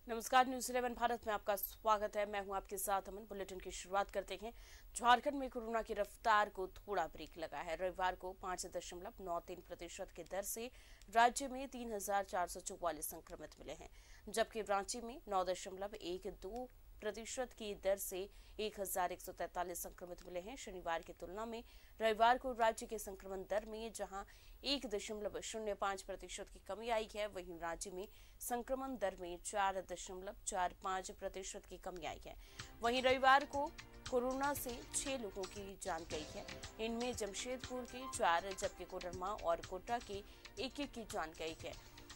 नमस्कार, न्यूज़ 11 भारत में आपका स्वागत है। मैं हूं आपके साथ अमन। बुलेटिन की शुरुआत करते हैं। झारखंड में कोरोना की रफ्तार को थोड़ा ब्रेक लगा है। रविवार को 5.93% की दर से राज्य में 3,444 संक्रमित मिले हैं, जबकि रांची में 9.12% की दर से 1,143 संक्रमित मिले हैं। शनिवार की तुलना में रविवार को राज्य के संक्रमण दर में जहां 1.05% की कमी आई है, वहीं राज्य में संक्रमण दर में 4.45% की कमी आई है। वहीं रविवार को कोरोना से 6 लोगों की जान गई है। इनमें जमशेदपुर के 4, जबकि कोडरमा और कोटा के 1-1 की जान गई है।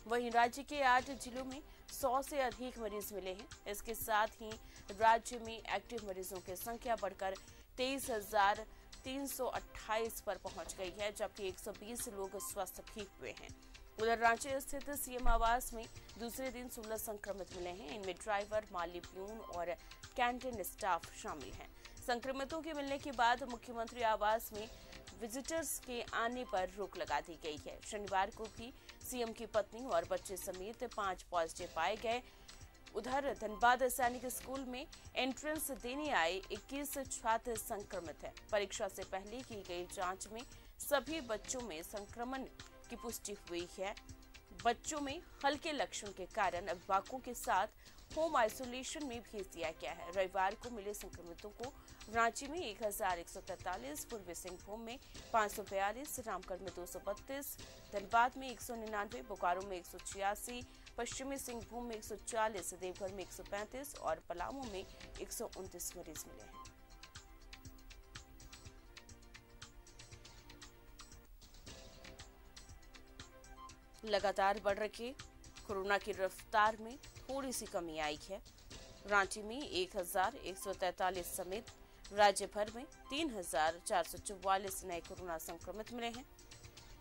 वहीं राज्य के 8 जिलों में 100 से अधिक मरीज मिले हैं। इसके साथ ही राज्य में एक्टिव मरीजों की संख्या बढ़कर 23,328 पर पहुंच गई है, जबकि 120 लोग स्वस्थ भी हुए हैं। उधर रांची स्थित सीएम आवास में दूसरे दिन 16 संक्रमित मिले हैं। इनमें ड्राइवर, माली, प्यून और कैंटीन स्टाफ शामिल हैं। संक्रमितों के मिलने के बाद मुख्यमंत्री आवास में विजिटर्स के आने पर रोक लगा दी गई है। शनिवार को भी सीएम की पत्नी और बच्चे समेत 5 पॉजिटिव पाए गए। उधर धनबाद सैनिक स्कूल में एंट्रेंस देने आए 21 छात्र संक्रमित हैं। परीक्षा से पहले की गई जांच में सभी बच्चों में संक्रमण की पुष्टि हुई है। बच्चों में हल्के लक्षण के कारण अभिभावकों के साथ होम आइसोलेशन में भेज दिया गया है। रविवार को मिले संक्रमितों को रांची में 1,143, पूर्वी सिंहभूम में 542, रामगढ़ में 232, धनबाद में 199, बोकारो में 186, पश्चिमी सिंहभूम में 140, देवघर में 135 और पलामू में 129 मरीज मिले हैं। लगातार बढ़ रही कोरोना की रफ्तार में थोड़ी सी कमी आई है। रांची में 1,143 समेत राज्य भर में 3,444 नए कोरोना संक्रमित मिले हैं।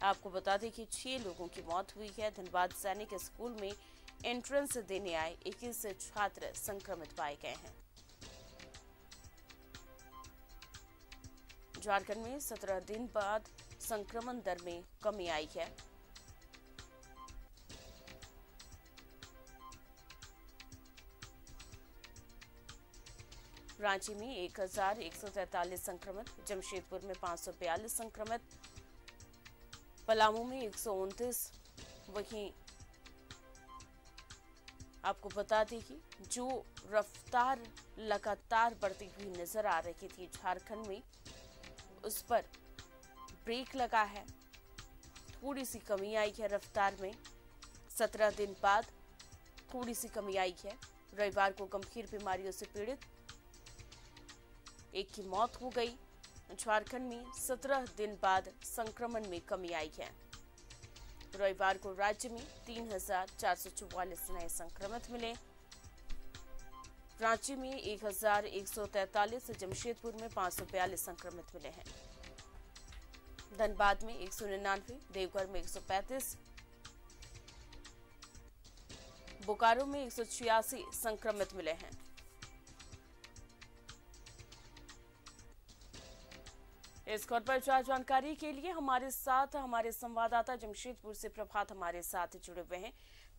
आपको बता दें कि 6 लोगों की मौत हुई है। धनबाद सैनिक स्कूल में एंट्रेंस देने आए 21 छात्र संक्रमित पाए गए हैं। झारखंड में 17 दिन बाद संक्रमण दर में कमी आई है। रांची में 1,143 संक्रमित, जमशेदपुर में 542 संक्रमित, पलामू में 129। वहीं आपको बता दें कि जो रफ्तार लगातार बढ़ती हुई नजर आ रही थी झारखंड में, उस पर ब्रेक लगा है। थोड़ी सी कमी आई है रफ्तार में। 17 दिन बाद थोड़ी सी कमी आई है। रविवार को गंभीर बीमारियों से पीड़ित एक की मौत हो गई। झारखंड में 17 दिन बाद संक्रमण में कमी आई है। रविवार को राज्य में 3,444 नए संक्रमित मिले। रांची में 1,143, जमशेदपुर में 542 संक्रमित मिले हैं। धनबाद में 199, देवघर में 135, बोकारो में 186 संक्रमित मिले हैं। इस खबर पर ज्यादा जानकारी के लिए हमारे साथ हमारे संवाददाता जमशेदपुर से प्रभात हमारे साथ जुड़े हुए हैं।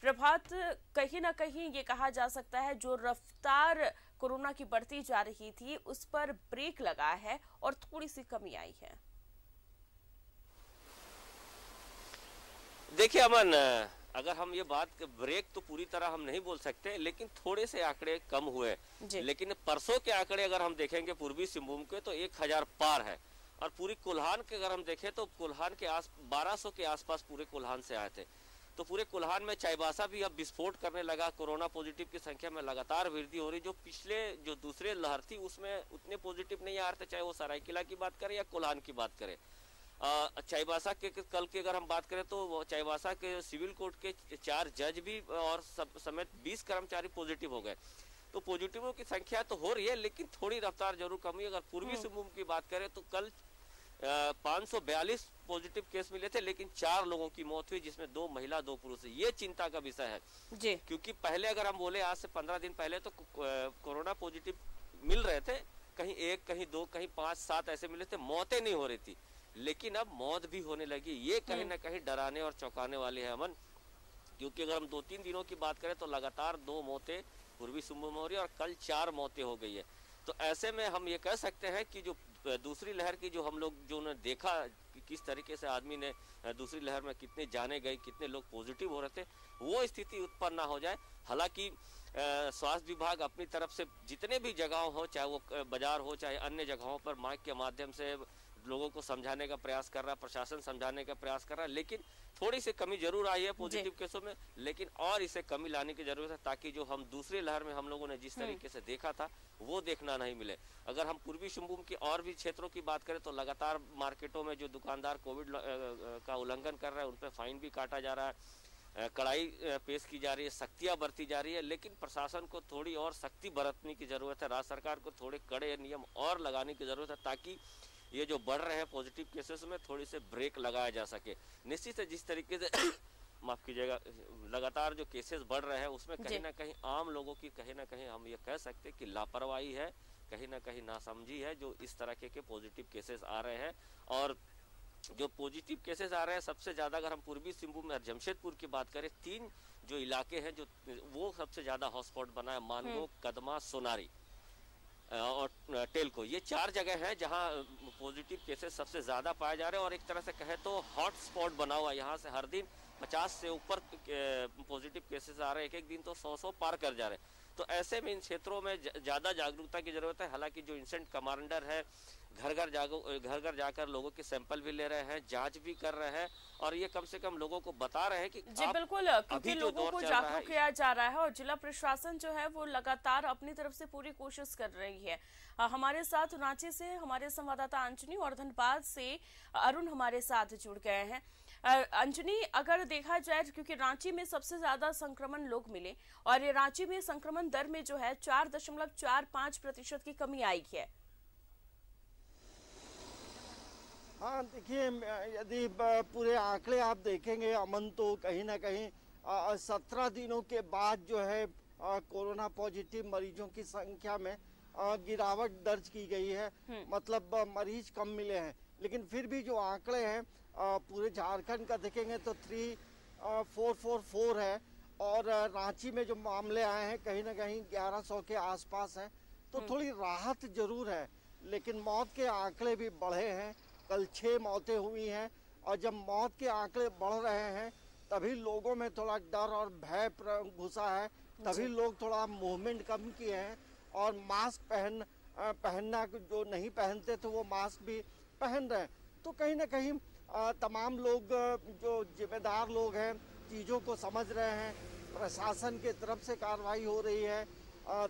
प्रभात, कहीं ना कहीं ये कहा जा सकता है जो रफ्तार कोरोना की बढ़ती जा रही थी उस पर ब्रेक लगा है और थोड़ी सी कमी आई है। देखिए अमन, अगर हम ये बात ब्रेक तो पूरी तरह हम नहीं बोल सकते, लेकिन थोड़े से आंकड़े कम हुए। लेकिन परसों के आंकड़े अगर हम देखेंगे पूर्वी सिंहभूम के, तो 1,000 पार है। और पूरी कोल्हान के अगर हम देखें तो कोल्हान के 1200 के आसपास पूरे कोल्हान से आए थे। तो पूरे कोल्हान में चाईबासा भी अब विस्फोट करने लगा। कोरोना पॉजिटिव की संख्या में लगातार वृद्धि हो रही। जो पिछले जो दूसरे लहर थी उसमें उतने पॉजिटिव नहीं आ रहे थे, चाहे वो सरायकेला की बात करें या कोल्हान की बात करें। चाईबासा के कल की अगर हम बात करें तो चाईबासा के सिविल कोर्ट के 4 जज भी और समेत 20 कर्मचारी पॉजिटिव हो गए। तो पॉजिटिवों की संख्या तो हो रही है, लेकिन थोड़ी रफ्तार जरूर कम हुई। अगर पूर्वी सिंहभूम की बात करें तो कल 542 पॉजिटिव केस मिले थे, लेकिन 4 लोगों की मौत हुई, जिसमें 2 महिला 2 पुरुष। ये चिंता का विषय है जी, क्योंकि पहले अगर हम बोले आज से 15 दिन पहले तो कोरोना पॉजिटिव मिल रहे थे, कहीं 1, कहीं 2, कहीं 5, 7 ऐसे मिले थे, मौतें नहीं हो रही थी। लेकिन अब मौत भी होने लगी। ये कहीं ना कहीं डराने और चौंकाने वाले हैं अमन, क्योंकि अगर हम 2-3 दिनों की बात करें तो लगातार 2 मौतें पूर्वी सिंहभूम में हो रही है और कल 4 मौतें हो गई है। तो ऐसे में हम ये कह सकते हैं कि जो दूसरी लहर की जो हम लोग जो ने देखा कि किस तरीके से आदमी ने दूसरी लहर में कितने जाने गए, कितने लोग पॉजिटिव हो रहे थे, वो स्थिति उत्पन्न ना हो जाए। हालांकि स्वास्थ्य विभाग अपनी तरफ से जितने भी जगहों हो, चाहे वो बाजार हो चाहे अन्य जगहों पर, माइक के माध्यम से लोगों को समझाने का प्रयास कर रहा है, प्रशासन समझाने का प्रयास कर रहा है। लेकिन थोड़ी सी कमी जरूर आई है पॉजिटिव केसों में, लेकिन और इसे कमी लाने की जरूरत है ताकि जो हम दूसरी लहर में हम लोगों ने जिस तरीके से देखा था वो देखना नहीं मिले। अगर हम पूर्वी सिंहभूम की और भी क्षेत्रों की बात करें तो लगातार मार्केटों में जो दुकानदार कोविड का उल्लंघन कर रहे हैं उन पर फाइन भी काटा जा रहा है, कड़ाई पेश की जा रही है, सख्तियां बरती जा रही है। लेकिन प्रशासन को थोड़ी और सख्ती बरतने की जरूरत है, राज्य सरकार को थोड़े कड़े नियम और लगाने की जरूरत है ताकि ये जो बढ़ रहे हैं पॉजिटिव केसेस में थोड़ी से ब्रेक लगाया जा सके। निश्चित है जिस तरीके से माफ कीजिएगा, लगातार जो केसेस बढ़ रहे हैं उसमें कहीं ना कहीं आम लोगों की कहीं ना कहीं हम ये कह सकते हैं कि लापरवाही है, कहीं ना कहीं नासमझी है, जो इस तरह के पॉजिटिव केसेस आ रहे हैं। और जो पॉजिटिव केसेस आ रहे हैं सबसे ज्यादा अगर हम पूर्वी सिंहभूम में जमशेदपुर की बात करें, 3 जो इलाके हैं जो वो सबसे ज्यादा हॉटस्पॉट बना है, मानगो, कदमा, सोनारी और टेलको, ये 4 जगह हैं जहां पॉजिटिव केसेस सबसे ज्यादा पाए जा रहे हैं। और एक तरह से कहे तो हॉट स्पॉट बना हुआ, यहाँ से हर दिन 50 से ऊपर पॉजिटिव केसेस आ रहे हैं, एक दिन तो 100 पार कर जा रहे हैं। तो ऐसे में इन क्षेत्रों में ज्यादा जागरूकता की जरूरत है। हालांकि जो इंसिडेंट कमांडर है घर घर जाकर लोगों के सैंपल भी ले रहे हैं, जांच भी कर रहे हैं और ये कम से कम लोगों को बता रहे हैं कि जी बिल्कुल, क्योंकि लोगों को जागरूक किया जा रहा है और जिला प्रशासन जो है वो लगातार अपनी तरफ से पूरी कोशिश कर रही है। हमारे साथ रांची से हमारे संवाददाता अंजनी और धनबाद से अरुण हमारे साथ जुड़ गए हैं। अंजनी, अगर देखा जाए क्योंकि रांची में सबसे ज्यादा संक्रमण लोग मिले और ये रांची में संक्रमण दर में जो है 4.45% की कमी आई है। हाँ देखिए, यदि पूरे आंकड़े आप देखेंगे अमन, तो कहीं ना कहीं 17 दिनों के बाद जो है कोरोना पॉजिटिव मरीजों की संख्या में गिरावट दर्ज की गई है। मतलब मरीज कम मिले हैं, लेकिन फिर भी जो आंकड़े हैं पूरे झारखंड का देखेंगे तो 3444 है और रांची में जो मामले आए हैं कहीं ना कहीं 1100 के आसपास हैं। तो थोड़ी राहत जरूर है, लेकिन मौत के आंकड़े भी बढ़े हैं। कल 6 मौतें हुई हैं और जब मौत के आंकड़े बढ़ रहे हैं तभी लोगों में थोड़ा डर और भय घुसा है, तभी लोग थोड़ा मूवमेंट कम किए हैं और मास्क पहनना, जो नहीं पहनते तो वो मास्क भी पहन रहे हैं। तो कहीं ना कहीं तमाम लोग जो जिम्मेदार लोग हैं चीज़ों को समझ रहे हैं, प्रशासन के तरफ से कार्रवाई हो रही है।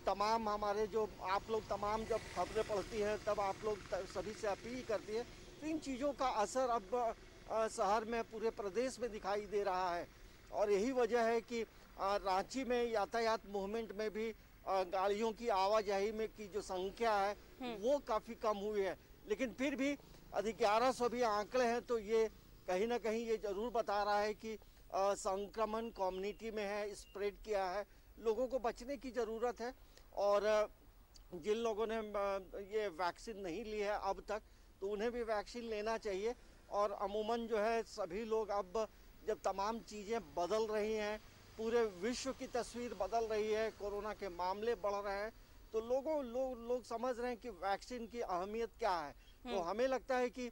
तमाम हमारे जो आप लोग तमाम जब खबरें पढ़ती हैं तब आप लोग सभी से अपील करती है, तो इन चीज़ों का असर अब शहर में पूरे प्रदेश में दिखाई दे रहा है। और यही वजह है कि रांची में यातायात मूवमेंट में भी गाड़ियों की आवाजाही में की जो संख्या है वो काफ़ी कम हुई है। लेकिन फिर भी अधिक 1100 भी आंकड़े हैं, तो ये कहीं ना कहीं ये जरूर बता रहा है कि संक्रमण कम्युनिटी में है, स्प्रेड किया है, लोगों को बचने की ज़रूरत है। और जिन लोगों ने ये वैक्सीन नहीं ली है अब तक, तो उन्हें भी वैक्सीन लेना चाहिए। और अमूमन जो है सभी लोग अब जब तमाम चीज़ें बदल रही हैं, पूरे विश्व की तस्वीर बदल रही है, कोरोना के मामले बढ़ रहे हैं, तो लोग समझ रहे हैं कि वैक्सीन की अहमियत क्या है। तो हमें लगता है कि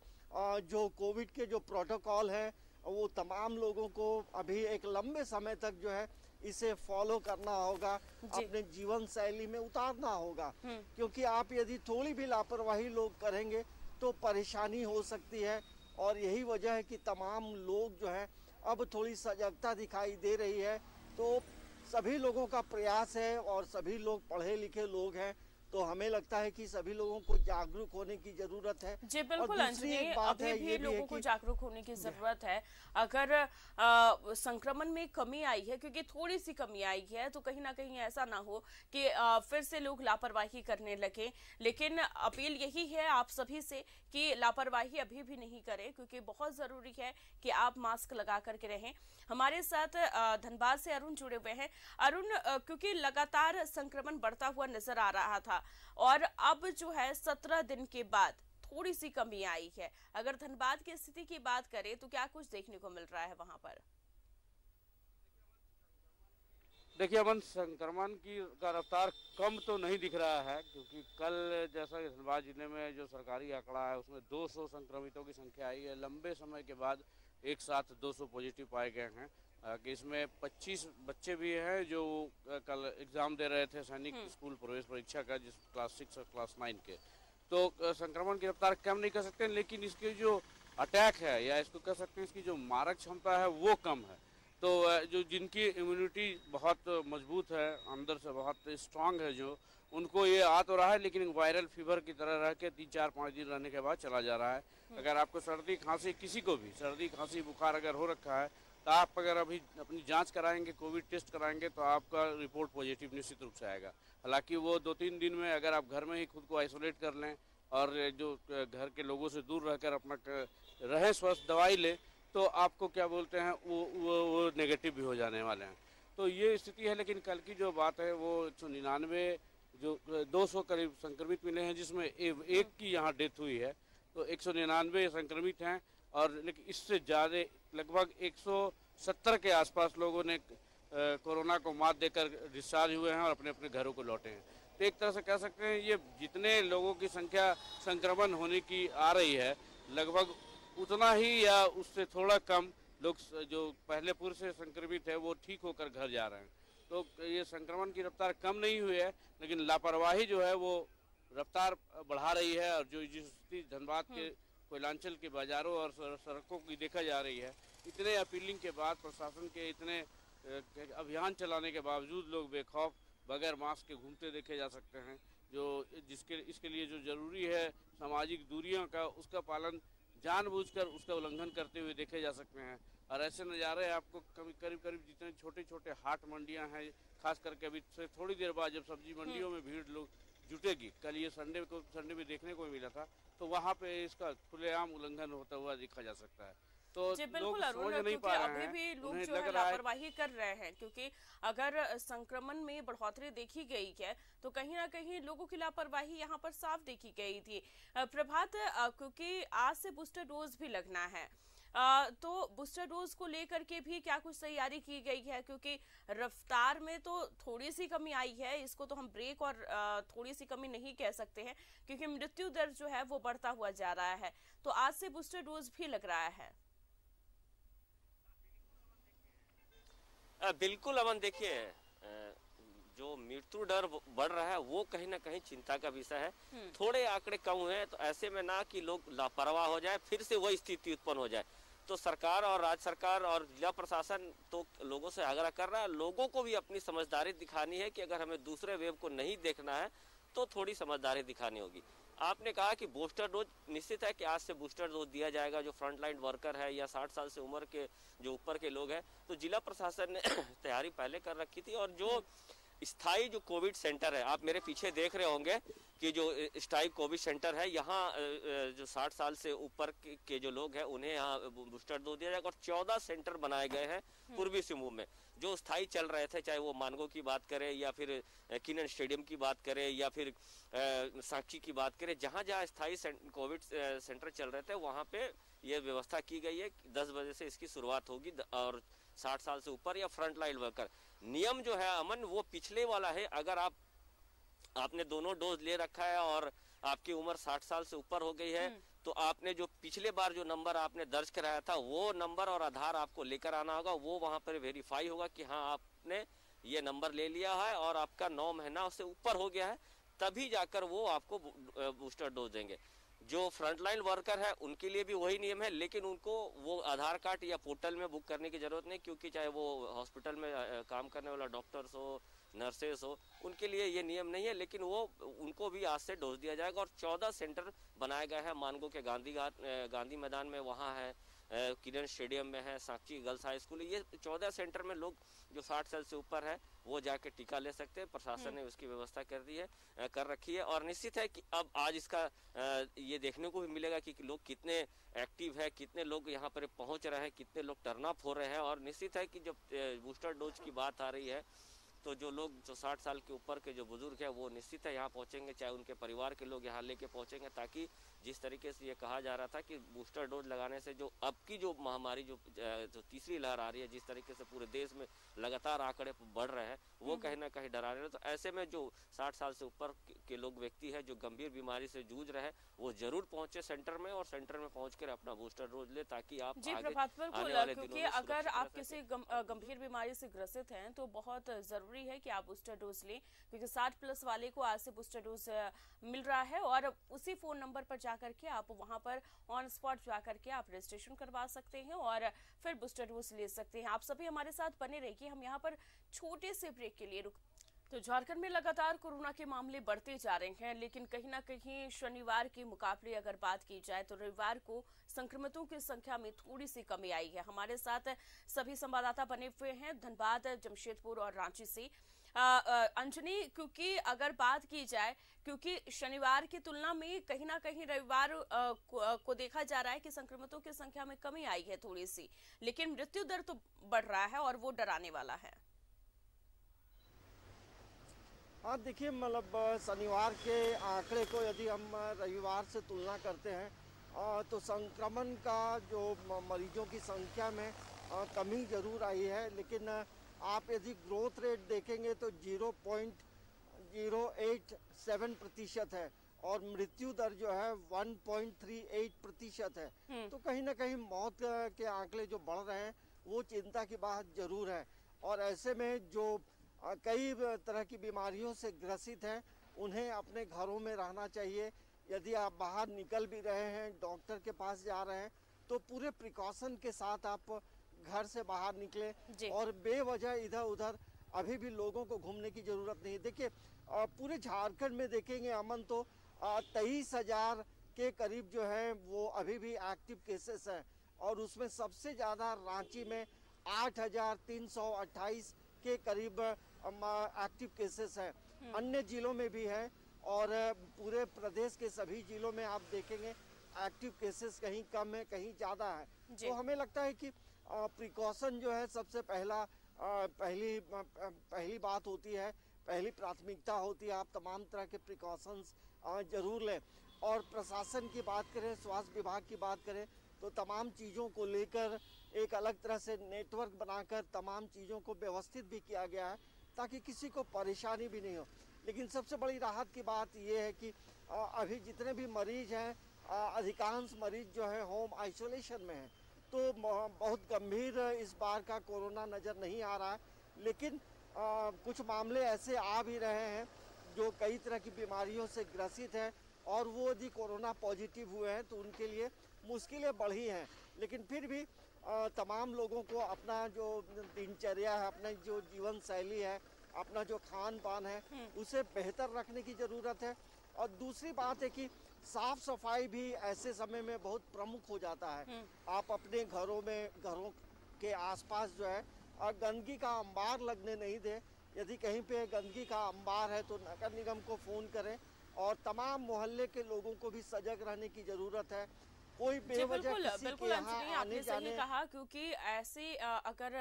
जो कोविड के जो प्रोटोकॉल है वो तमाम लोगों को अभी एक लंबे समय तक जो है इसे फॉलो करना होगा, अपने जीवन शैली में उतारना होगा। क्योंकि आप यदि थोड़ी भी लापरवाही लोग करेंगे तो परेशानी हो सकती है। और यही वजह है कि तमाम लोग जो है अब थोड़ी सजगता दिखाई दे रही है। तो सभी लोगों का प्रयास है और सभी लोग पढ़े लिखे लोग हैं, तो हमें लगता है कि सभी लोगों को जागरूक होने की जरूरत है। जी बिल्कुल अंजनी, अभी भी लोगों को जागरूक होने की जरूरत है। अगर संक्रमण में कमी आई है, क्योंकि थोड़ी सी कमी आई है, तो कहीं ना कहीं ऐसा ना हो कि फिर से लोग लापरवाही करने लगे। लेकिन अपील यही है आप सभी से कि लापरवाही अभी भी नहीं करें, क्योंकि बहुत जरूरी है कि आप मास्क लगा करके रहें। हमारे साथ धनबाद से अरुण जुड़े हुए हैं। अरुण, क्योंकि लगातार संक्रमण बढ़ता हुआ नजर आ रहा था और अब जो है 17 दिन के बाद थोड़ी सी कमी आई है, अगर धनबाद की स्थिति की बात करें तो क्या कुछ देखने को मिल रहा है वहां पर? देखिए अमन, संक्रमण का रफ्तार कम तो नहीं दिख रहा है, क्योंकि कल जैसा कि धनबाद जिले में जो सरकारी आंकड़ा है उसमें 200 संक्रमितों की संख्या आई है। लंबे समय के बाद एक साथ 200 पॉजिटिव पाए गए हैं। कि इसमें 25 बच्चे भी हैं जो कल एग्ज़ाम दे रहे थे सैनिक स्कूल प्रवेश परीक्षा का, जिस क्लास 6 और क्लास 9 के। तो संक्रमण की रफ्तार कम नहीं कर सकते, लेकिन इसके जो अटैक है या इसको कह सकते हैं इसकी जो मारक क्षमता है वो कम है। तो जो जिनकी इम्यूनिटी बहुत मजबूत है, अंदर से बहुत स्ट्रांग है, जो उनको ये आ तो रहा है, लेकिन वायरल फीवर की तरह रह के 3-4-5 दिन रहने के बाद चला जा रहा है। अगर आपको सर्दी खांसी, किसी को भी सर्दी खांसी बुखार अगर हो रखा है, तो आप अगर अभी अपनी जांच कराएंगे, कोविड टेस्ट कराएंगे, तो आपका रिपोर्ट पॉजिटिव निश्चित रूप से आएगा। हालांकि वो 2-3 दिन में अगर आप घर में ही खुद को आइसोलेट कर लें और जो घर के लोगों से दूर रहकर अपना रहें, स्वस्थ दवाई लें, तो आपको क्या बोलते हैं वो नेगेटिव भी हो जाने वाले हैं। तो ये स्थिति है। लेकिन कल की जो बात है वो 199 जो 200 करीब संक्रमित मिले हैं, जिसमें एक की यहाँ डेथ हुई है। तो 199 संक्रमित हैं, और लेकिन इससे ज़्यादा लगभग 170 के आसपास लोगों ने कोरोना को मात देकर डिस्चार्ज हुए हैं और अपने अपने घरों को लौटे हैं। तो एक तरह से कह सकते हैं ये जितने लोगों की संख्या संक्रमण होने की आ रही है, लगभग उतना ही या उससे थोड़ा कम लोग जो पहले पूर्व से संक्रमित है वो ठीक होकर घर जा रहे हैं। तो ये संक्रमण की रफ्तार कम नहीं हुई है, लेकिन लापरवाही जो है वो रफ्तार बढ़ा रही है। और जो जिस स्थिति धनबाद के कोयलांचल के बाजारों और सड़कों की देखा जा रही है, इतने अपीलिंग के बाद, प्रशासन के इतने अभियान चलाने के बावजूद लोग बेखौफ बगैर मास्क के घूमते देखे जा सकते हैं। जो इसके लिए जो जरूरी है सामाजिक दूरियों का, उसका पालन जानबूझकर उसका उल्लंघन करते हुए देखे जा सकते हैं। और ऐसे नज़ारे आपको करीब जितने छोटे छोटे हाट मंडियां हैं, खास करके अभी से थोड़ी देर बाद जब सब्जी मंडियों में भीड़ लोग जुटेगी, कल ये संडे में देखने को मिला था, तो वहाँ पे इसका खुलेआम उल्लंघन होता हुआ देखा जा सकता है। तो जी बिल्कुल अरुण, क्योंकि अभी भी लोग जो है लापरवाही कर रहे हैं, क्योंकि अगर संक्रमण में बढ़ोतरी देखी गई है तो कहीं ना कहीं लोगों की लापरवाही यहाँ पर साफ देखी गई थी। प्रभात, क्योंकि आज से बूस्टर डोज भी लगना है, तो बूस्टर डोज को लेकर के भी क्या कुछ तैयारी की गई है? क्योंकि रफ्तार में तो थोड़ी सी कमी आई है, इसको तो हम ब्रेक और थोड़ी सी कमी नहीं कह सकते हैं, क्योंकि मृत्यु दर जो है वो बढ़ता हुआ जा रहा है। तो आज से बूस्टर डोज भी लग रहा है। बिल्कुल अमन, देखिए जो मृत्यु दर बढ़ रहा है वो कहीं ना कहीं चिंता का विषय है। थोड़े आंकड़े कम हुए हैं, तो ऐसे में ना कि लोग लापरवाह हो जाए, फिर से वही स्थिति उत्पन्न हो जाए। तो सरकार और राज्य सरकार और जिला प्रशासन तो लोगों से आग्रह कर रहा है, लोगों को भी अपनी समझदारी दिखानी है कि अगर हमें दूसरे वेव को नहीं देखना है तो थोड़ी समझदारी दिखानी होगी। आपने कहा कि बूस्टर डोज, निश्चित है कि आज से बूस्टर डोज दिया जाएगा। जो फ्रंटलाइन वर्कर है या 60 साल से उम्र के जो ऊपर के लोग हैं, तो जिला प्रशासन ने तैयारी पहले कर रखी थी। और जो स्थायी जो कोविड सेंटर है, आप मेरे पीछे देख रहे होंगे कि जो स्थायी कोविड सेंटर है, यहाँ जो 60 साल से ऊपर के जो लोग हैं उन्हें यहाँ बूस्टर डोज दिया जाएगा। और 14 सेंटर बनाए गए हैं पूर्वी सिंहभूम में जो स्थायी चल रहे थे, चाहे वो मानगो की बात करें या फिर किनन स्टेडियम की बात करें या फिर साक्षी की बात करें। जहाँ जहाँ स्थायी कोविड सेंटर चल रहे थे वहाँ पे ये व्यवस्था की गई है। 10 बजे से इसकी शुरुआत होगी और 60 साल से ऊपर या फ्रंट लाइन वर्कर। नियम जो है अमन वो पिछले वाला है। अगर आपने दोनों डोज ले रखा है और आपकी उम्र 60 साल से ऊपर हो गई है, तो आपने जो पिछले बार जो नंबर आपने दर्ज कराया था वो नंबर और आधार आपको लेकर आना होगा। वो वहां पर वेरीफाई होगा कि हाँ आपने ये नंबर ले लिया है और आपका 9 महीना उससे ऊपर हो गया है, तभी जाकर वो आपको बूस्टर डोज देंगे। जो फ्रंटलाइन वर्कर है उनके लिए भी वही नियम है, लेकिन उनको वो आधार कार्ड या पोर्टल में बुक करने की जरूरत नहीं, क्योंकि चाहे वो हॉस्पिटल में काम करने वाला डॉक्टर्स हो, नर्सेस हो, उनके लिए ये नियम नहीं है। लेकिन वो उनको भी आज से डोज दिया जाएगा। और 14 सेंटर बनाए गए हैं। मानगो के गांधी मैदान में वहाँ है, किरण स्टेडियम में है, साक्षी गर्ल्स हाई स्कूल, ये 14 सेंटर में लोग जो 60 साल से ऊपर है वो जाके टीका ले सकते हैं। प्रशासन ने उसकी व्यवस्था कर रखी है। और निश्चित है कि अब आज इसका ये देखने को भी मिलेगा कि लोग कितने एक्टिव है, कितने लोग यहाँ पर पहुँच रहे हैं, कितने लोग टर्न अप हो रहे हैं। और निश्चित है कि जब बूस्टर डोज की बात आ रही है तो जो लोग जो 60 साल के ऊपर के जो बुजुर्ग हैं वो निश्चित है यहाँ पहुँचेंगे, चाहे उनके परिवार के लोग यहाँ लेके पहुँचेंगे, ताकि जिस तरीके से ये कहा जा रहा था कि बूस्टर डोज लगाने से जो अब की जो महामारी जो तीसरी लहर आ रही है, जिस तरीके से पूरे देश में लगातार आंकड़े बढ़ रहे हैं, वो कहीं ना कहीं डरा रहे हैं। तो ऐसे में जो 60 साल से ऊपर के लोग व्यक्ति है जो गंभीर बीमारी से जूझ रहे हैं, वो जरूर पहुंचे सेंटर में और सेंटर में पहुंचकर अपना बूस्टर डोज ले, ताकि आप जी प्रभात, बिल्कुल, क्योंकि अगर आप किसी गंभीर बीमारी से ग्रसित हैं तो बहुत जरूरी है कि आप बूस्टर डोज लें, क्योंकि 60+ वाले को आज से बूस्टर डोज मिल रहा है और उसी फोन नंबर पर जाकर के आप वहां पर ऑन स्पॉट जाकर के आप रजिस्ट्रेशन करवा सकते हैं और फिर बूस्टर डोज ले सकते हैं। आप सभी हमारे साथ बने रहिए, हम यहाँ पर छोटे से ब्रेक के लिए रुक। तो झारखंड में लगातार कोरोना के मामले बढ़ते जा रहे हैं, लेकिन कहीं ना कहीं शनिवार के मुकाबले अगर बात की जाए तो रविवार को संक्रमितों की संख्या में थोड़ी सी कमी आई है। हमारे साथ सभी संवाददाता बने हुए हैं धनबाद, जमशेदपुर और रांची से। अंजनी, क्योंकि अगर बात की जाए, क्योंकि शनिवार की तुलना में कहीं ना कहीं रविवार को देखा जा रहा है कि संक्रमितों की संख्या में कमी आई है थोड़ी सी, लेकिन मृत्यु दर तो बढ़ रहा है और वो डराने वाला है। हाँ देखिए, मतलब शनिवार के आंकड़े को यदि हम रविवार से तुलना करते हैं तो संक्रमण का जो मरीजों की संख्या में कमी जरूर आई है, लेकिन आप यदि ग्रोथ रेट देखेंगे तो 0.087% है और मृत्यु दर जो है 1.38% है। तो कहीं ना कहीं मौत के आंकड़े जो बढ़ रहे हैं वो चिंता की बात जरूर है। और ऐसे में जो कई तरह की बीमारियों से ग्रसित हैं उन्हें अपने घरों में रहना चाहिए। यदि आप बाहर निकल भी रहे हैं, डॉक्टर के पास जा रहे हैं, तो पूरे प्रिकॉशन के साथ आप घर से बाहर निकले और बेवजह इधर उधर अभी भी लोगों को घूमने की जरूरत नहीं। देखिए पूरे झारखंड में देखेंगे अमन तो 23,000 के करीब जो है वो अभी भी एक्टिव केसेस हैं और उसमें सबसे ज़्यादा रांची में 8,328 के करीब एक्टिव केसेस हैं। अन्य जिलों में भी है और पूरे प्रदेश के सभी जिलों में आप देखेंगे एक्टिव केसेस कहीं कम है, कहीं ज़्यादा है। तो हमें लगता है कि प्रिकॉशन जो है सबसे पहली बात होती है, पहली प्राथमिकता होती है। आप तमाम तरह के प्रिकॉशंस जरूर लें। और प्रशासन की बात करें, स्वास्थ्य विभाग की बात करें, तो तमाम चीज़ों को लेकर एक अलग तरह से नेटवर्क बनाकर तमाम चीज़ों को व्यवस्थित भी किया गया है ताकि किसी को परेशानी भी नहीं हो। लेकिन सबसे बड़ी राहत की बात यह है कि अभी जितने भी मरीज हैं, अधिकांश मरीज जो है होम आइसोलेशन में हैं, तो बहुत गंभीर इस बार का कोरोना नज़र नहीं आ रहा है। लेकिन कुछ मामले ऐसे आ भी रहे हैं जो कई तरह की बीमारियों से ग्रसित हैं और वो यदि कोरोना पॉजिटिव हुए हैं तो उनके लिए मुश्किलें बढ़ी हैं। लेकिन फिर भी तमाम लोगों को अपना जो दिनचर्या है, अपना जो जीवन शैली है, अपना जो खान पान है, उसे बेहतर रखने की ज़रूरत है। और दूसरी बात है कि साफ सफाई भी ऐसे समय में बहुत प्रमुख हो जाता है। आप अपने घरों के आसपास जो है गंदगी का अंबार लगने नहीं दें। यदि कहीं पे गंदगी का अंबार है तो नगर निगम को फ़ोन करें और तमाम मोहल्ले के लोगों को भी सजग रहने की ज़रूरत है। कोई बेवजह किसी के यहाँ आने जाने, कहा, क्योंकि ऐसी अगर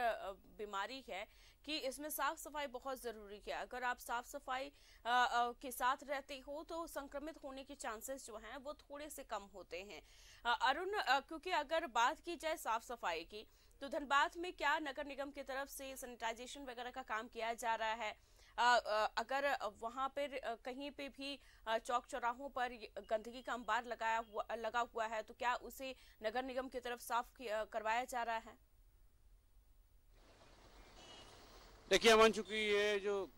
बीमारी है कि इसमें साफ सफाई बहुत जरूरी है। अगर आप साफ सफाई के साथ रहते हो तो संक्रमित होने के चांसेस जो हैं वो थोड़े से कम होते हैं। अरुण, क्योंकि अगर बात की जाए साफ सफाई की तो धनबाद में क्या नगर निगम की तरफ से सैनिटाइजेशन वगैरह का काम किया जा रहा है? अगर वहां पर कहीं पे भी चौक चौराहों पर गंदगी का अंबार लगा हुआ है तो क्या उसे नगर निगम की तरफ साफ करवाया जा रहा है? देखिए अमन, चूंकि ये जो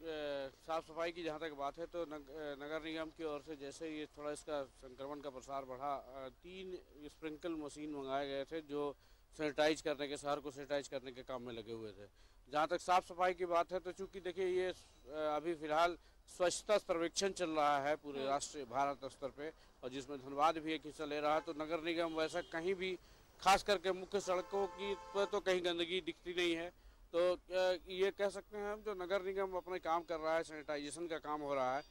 साफ सफाई की जहाँ तक बात है तो नगर निगम की ओर से जैसे ये थोड़ा इसका संक्रमण का प्रसार बढ़ा, 3 स्प्रिंकल मशीन मंगाए गए थे जो सैनिटाइज करने के, शहर को सैनिटाइज करने के काम में लगे हुए थे। जहाँ तक साफ़ सफाई की बात है तो चूँकि देखिए ये अभी फ़िलहाल स्वच्छता सर्वेक्षण चल रहा है पूरे राष्ट्रीय भारत स्तर पे और जिसमें धनबाद भी एक हिस्सा ले रहा है। तो नगर निगम वैसा कहीं भी खास करके मुख्य सड़कों की तो कहीं गंदगी दिखती नहीं है। तो ये कह सकते हैं हम जो नगर निगम अपने काम कर रहा है, सैनिटाइजेशन का काम हो रहा है।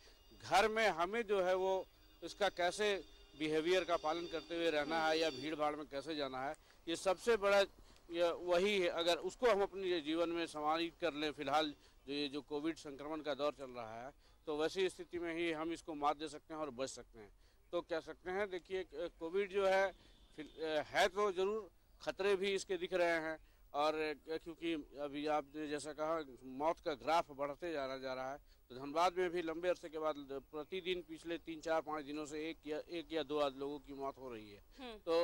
घर में हमें जो है वो इसका कैसे बिहेवियर का पालन करते हुए रहना है या भीड़ भाड़ में कैसे जाना है, ये सबसे बड़ा वही है। अगर उसको हम अपने जीवन में समाहित कर लें, फिलहाल जो कोविड संक्रमण का दौर चल रहा है, तो वैसी स्थिति में ही हम इसको मात दे सकते हैं और बच सकते हैं। तो कह सकते हैं, देखिए कोविड जो है तो ज़रूर खतरे भी इसके दिख रहे हैं, और क्योंकि अभी आपने जैसा कहा मौत का ग्राफ बढ़ते जा रहा है, तो धनबाद में भी लंबे अरसे के बाद प्रतिदिन पिछले 3-4-5 दिनों से एक या दो लोगों की मौत हो रही है। तो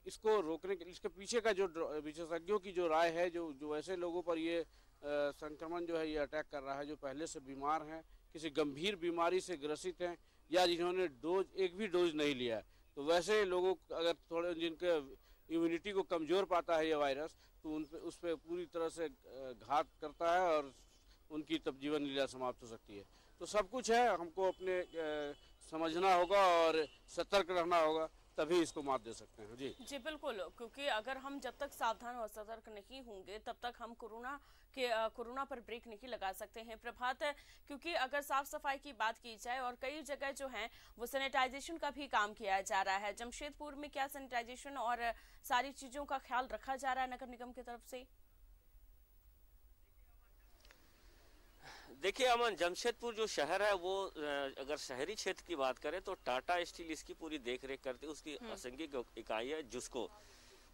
इसको रोकने के, इसके पीछे का जो विशेषज्ञों की जो राय है, जो ऐसे लोगों पर ये संक्रमण जो है ये अटैक कर रहा है, जो पहले से बीमार हैं, किसी गंभीर बीमारी से ग्रसित हैं, या जिन्होंने एक भी डोज नहीं लिया है, तो वैसे लोगों अगर थोड़े जिनके इम्यूनिटी को कमज़ोर पाता है ये वायरस, तो उस पर पूरी तरह से घात करता है और उनकी तब जीवन लीला समाप्त हो सकती है। तो सब कुछ है, हमको अपने समझना होगा और सतर्क रहना होगा, तभी इसको मात दे सकते हैं। जी बिल्कुल, क्योंकि अगर हम जब तक सावधान और सतर्क नहीं होंगे तब तक हम कोरोना पर ब्रेक नहीं लगा सकते हैं। प्रभात, क्योंकि अगर साफ सफाई की बात की जाए और कई जगह जो है वो सैनिटाइजेशन का भी काम किया जा रहा है, जमशेदपुर में क्या सैनिटाइजेशन और सारी चीजों का ख्याल रखा जा रहा है नगर निगम की तरफ से? देखिए अमन, जमशेदपुर जो शहर है वो अगर शहरी क्षेत्र की बात करें तो टाटा स्टील इसकी पूरी देख रेख करती है। उसकी असंघिक इकाई है जिसको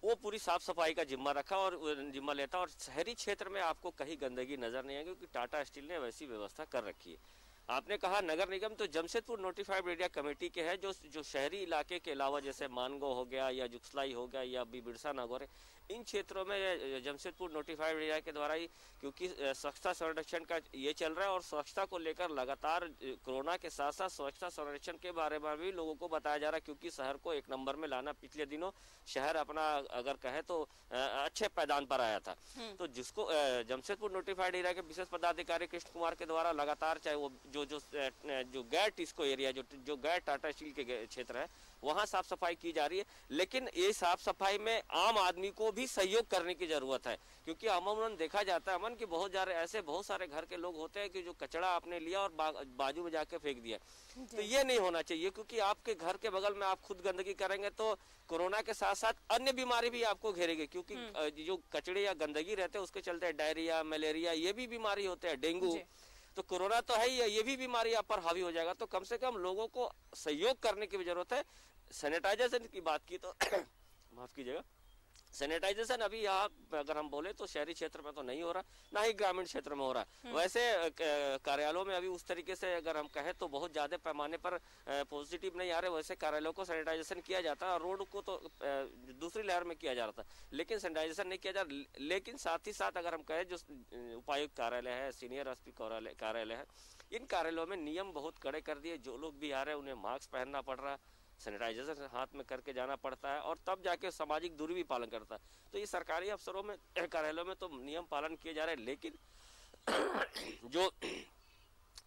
वो पूरी साफ सफाई का जिम्मा रखा और जिम्मा लेता, और शहरी क्षेत्र में आपको कहीं गंदगी नजर नहीं आएगी क्योंकि टाटा स्टील ने वैसी व्यवस्था कर रखी है। आपने कहा नगर निगम, तो जमशेदपुर नोटिफाइड एरिया कमेटी के है जो शहरी इलाके के अलावा जैसे मानगो हो गया या जुगसलाई हो गया या बिरसा नगर, इन क्षेत्रों में जमशेदपुर नोटिफाइड एरिया के द्वारा ही, क्योंकि स्वच्छता संरक्षण का ये चल रहा है और स्वच्छता को लेकर लगातार कोरोना के साथ साथ स्वच्छता संरक्षण के बारे में भी लोगों को बताया जा रहा है, क्योंकि शहर को एक नंबर में लाना, पिछले दिनों शहर अपना अगर कहे तो अच्छे पैदान पर आया था। तो जिसको जमशेदपुर नोटिफाइड एरिया के विशेष पदाधिकारी कृष्ण कुमार के द्वारा लगातार, चाहे वो जो गैर टिस्को एरिया, जो गैर टाटा स्टील के क्षेत्र है, वहां साफ सफाई की जा रही है। लेकिन ये साफ सफाई में आम आदमी को भी सहयोग करने की जरूरत है, क्योंकि अमूमन देखा जाता है अमन कि बहुत सारे घर के लोग होते हैं कि जो कचरा आपने लिया और बाजू में जाके फेंक दिया। तो ये नहीं होना चाहिए, क्योंकि आपके घर के बगल में आप खुद गंदगी करेंगे तो कोरोना के साथ साथ अन्य बीमारी भी आपको घेरेगी, क्योंकि जो कचड़े या गंदगी रहते हैं उसके चलते डायरिया, मलेरिया, ये भी बीमारी होते हैं, डेंगू। तो कोरोना तो है ही, ये भी बीमारी आप पर हावी हो जाएगा। तो कम से कम लोगों को सहयोग करने की भी जरूरत है। सैनिटाइजेशन की बात की तो माफ कीजिएगा, सैनिटाइजेशन अभी यहाँ अगर हम बोले तो शहरी क्षेत्र में तो नहीं हो रहा, ना ही ग्रामीण क्षेत्र में हो रहा। वैसे कार्यालयों में अभी उस तरीके से अगर हम कहें तो बहुत ज्यादा पैमाने पर पॉजिटिव नहीं आ रहे। वैसे कार्यालयों को सैनिटाइजेशन किया जाता है, रोड को तो दूसरी लहर में किया जा रहा था, लेकिन सैनिटाइजेशन नहीं किया जा रहा। लेकिन साथ ही साथ अगर हम कहें जो उपायुक्त कार्यालय है, सीनियर एसपी कार्यालय है, इन कार्यालयों में नियम बहुत कड़े कर दिए। जो लोग भी आ रहे हैं उन्हें मास्क पहनना पड़ रहा है, सैनिटाइजेशन हाथ में करके जाना पड़ता है, और तब जाके सामाजिक दूरी भी पालन करता है। तो ये सरकारी अफसरों में, कार्यालयों में तो नियम पालन किए जा रहे हैं, लेकिन जो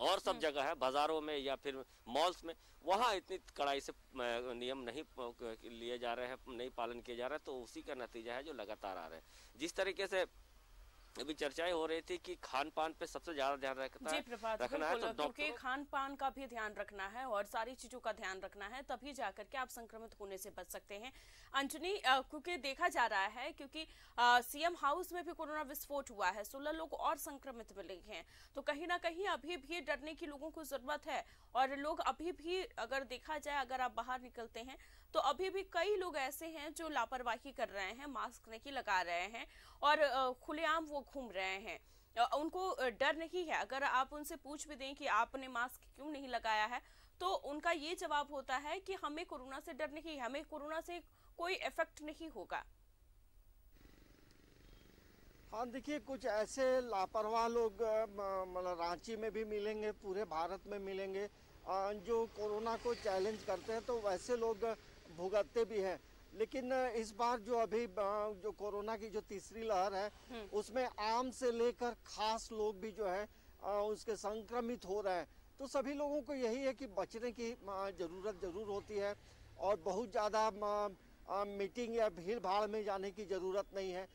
और सब जगह है, बाजारों में या फिर मॉल्स में, वहाँ इतनी कड़ाई से नियम नहीं लिए जा रहे हैं, नहीं पालन किए जा रहे हैं। तो उसी का नतीजा है जो लगातार आ रहे हैं। जिस तरीके से अभी चर्चाएं हो रही थी कि खान पान पे सबसे ज्यादा ध्यान रखना है, तो क्योंकि खान पान का भी ध्यान रखना है और सारी चीजों का ध्यान रखना है, तभी जाकर के आप संक्रमित होने से बच सकते हैं। अंजनी, क्योंकि देखा जा रहा है क्योंकि सीएम हाउस में भी कोरोना विस्फोट हुआ है, 16 लोग और संक्रमित मिले हैं, तो कहीं ना कहीं अभी भी डरने की लोगों को जरूरत है। और लोग अभी भी, अगर देखा जाए, अगर आप बाहर निकलते हैं तो अभी भी कई लोग ऐसे हैं जो लापरवाही कर रहे हैं, मास्क नहीं लगा रहे हैं और खुलेआम वो घूम रहे हैं, उनको डर नहीं है। अगर आप उनसे पूछ भी दें कि आपने मास्क क्यों नहीं लगाया है, तो उनका ये जवाब होता है कि हमें कोरोना से डर नहीं है, हमें कोरोना से कोई इफेक्ट नहीं होगा। हाँ, देखिए कुछ ऐसे लापरवाह लोग मतलब रांची में भी मिलेंगे, पूरे भारत में मिलेंगे, जो कोरोना को चैलेंज करते हैं, तो वैसे लोग भुगतते भी हैं। लेकिन इस बार जो अभी जो कोरोना की जो तीसरी लहर है, उसमें आम से लेकर खास लोग भी जो है उसके संक्रमित हो रहे हैं। तो सभी लोगों को यही है कि बचने की ज़रूरत ज़रूर होती है और बहुत ज़्यादा मीटिंग या भीड़ भाड़ में जाने की ज़रूरत नहीं है।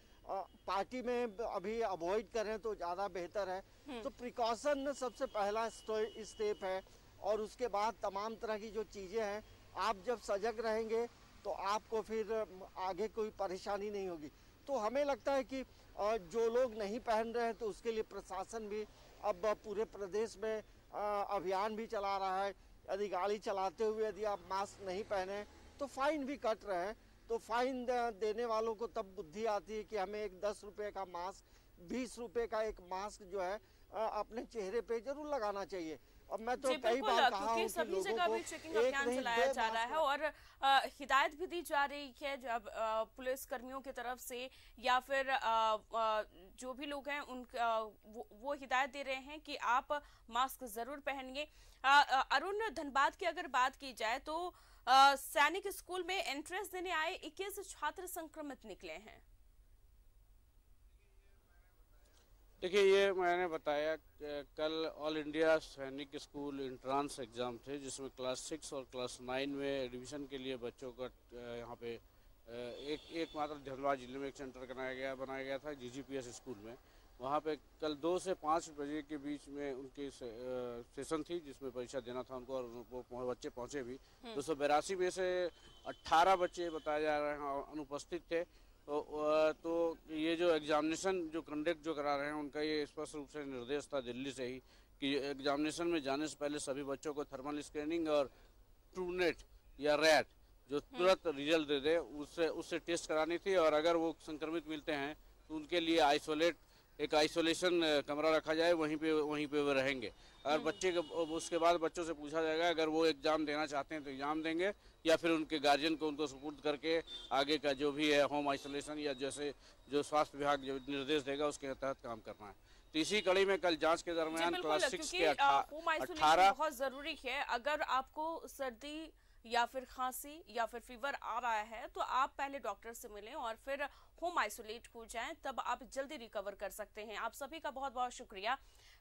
पार्टी में अभी अवॉइड करें तो ज़्यादा बेहतर है। तो प्रिकॉशन सबसे पहला स्टेप है, और उसके बाद तमाम तरह की जो चीज़ें हैं, आप जब सजग रहेंगे तो आपको फिर आगे कोई परेशानी नहीं होगी। तो हमें लगता है कि जो लोग नहीं पहन रहे हैं तो उसके लिए प्रशासन भी अब पूरे प्रदेश में अभियान भी चला रहा है। यदि गाड़ी चलाते हुए यदि आप मास्क नहीं पहने तो फाइन भी कट रहे हैं। तो फाइन देने वालों को तब बुद्धि आती है कि हमें एक 10 रुपये का मास्क, 20 रुपये का एक मास्क जो है अपने चेहरे पे जरूर लगाना चाहिए। और मैं तो कई बार कहा हूं कि सभी जगह भी चेकिंग अभियान चलाया जा रहा है और हिदायत भी दी जा रही है जब पुलिस कर्मियों की तरफ से या फिर जो भी लोग हैं वो हिदायत दे रहे हैं कि आप मास्क जरूर पहनिए। अरुण, धनबाद की अगर बात की जाए तो सैनिक स्कूल में एंट्रेंस देने आए 21 छात्र संक्रमित निकले हैं। देखिए, ये मैंने बताया कल ऑल इंडिया सैनिक स्कूल एंट्रेंस एग्ज़ाम थे जिसमें क्लास 6 और क्लास 9 में एडमिशन के लिए बच्चों का यहाँ पे एक मात्र धनबाद जिले में एक सेंटर बनाया गया था GGPS स्कूल में। वहाँ पे कल 2 से 5 बजे के बीच में उनकी सेशन थी जिसमें परीक्षा देना था उनको, और वो बच्चे पहुँचे भी। 282 में से 18 बच्चे बताया जा रहे हैं अनुपस्थित थे। तो ये जो एग्जामिनेशन जो कंडक्ट जो करा रहे हैं उनका ये स्पष्ट रूप से निर्देश था दिल्ली से ही कि एग्जामिनेशन में जाने से पहले सभी बच्चों को थर्मल स्कैनिंग और ट्रूनेट या रैट जो तुरंत रिजल्ट दे दे उससे टेस्ट करानी थी। और अगर वो संक्रमित मिलते हैं तो उनके लिए एक आइसोलेशन कमरा रखा जाए, वहीं पे वो रहेंगे। अगर बच्चे उसके बाद बच्चों से पूछा जाएगा अगर वो एग्ज़ाम देना चाहते हैं तो एग्ज़ाम देंगे या फिर उनके गार्जियन को उनको सुपुर्द करके आगे का जो भी है होम आइसोलेशन या जैसे जो स्वास्थ्य विभाग जो निर्देश देगा उसके तहत काम करना है। तो इसी कड़ी में कल जांच के दरमियान क्लास 6 के 18 बहुत जरूरी है। अगर आपको सर्दी या फिर खांसी या फिर फीवर आ रहा है तो आप पहले डॉक्टर से मिलें और फिर होम आइसोलेट हो जाएं, तब आप जल्दी रिकवर कर सकते हैं। आप सभी का बहुत बहुत शुक्रिया।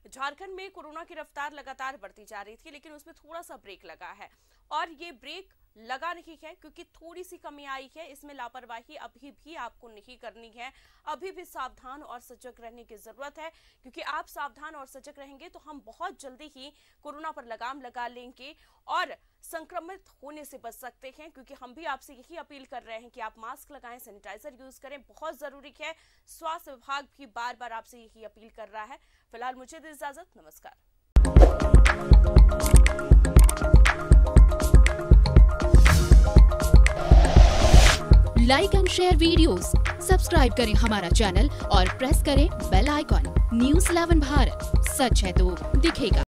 झारखंड में कोरोना की रफ्तार लगातार बढ़ती जा रही थी लेकिन उसमें थोड़ा सा ब्रेक लगा है और ये ब्रेक लगा नहीं है क्योंकि थोड़ी सी कमी आई है। इसमें लापरवाही अभी भी आपको नहीं करनी है, अभी भी सावधान और सजग रहने की जरूरत है क्योंकि आप सावधान और सजग रहेंगे तो हम बहुत जल्दी ही कोरोना पर लगाम लगा लेंगे और संक्रमित होने से बच सकते हैं। क्योंकि हम भी आपसे यही अपील कर रहे हैं कि आप मास्क लगाएं, सैनिटाइजर यूज करें, बहुत जरूरी है। स्वास्थ्य विभाग भी बार बार आपसे यही अपील कर रहा है। फिलहाल मुझे दे इजाजत, नमस्कार। Like and share videos, subscribe करें हमारा चैनल और प्रेस करें बेल आइकॉन। News 11 भारत, सच है तो दिखेगा।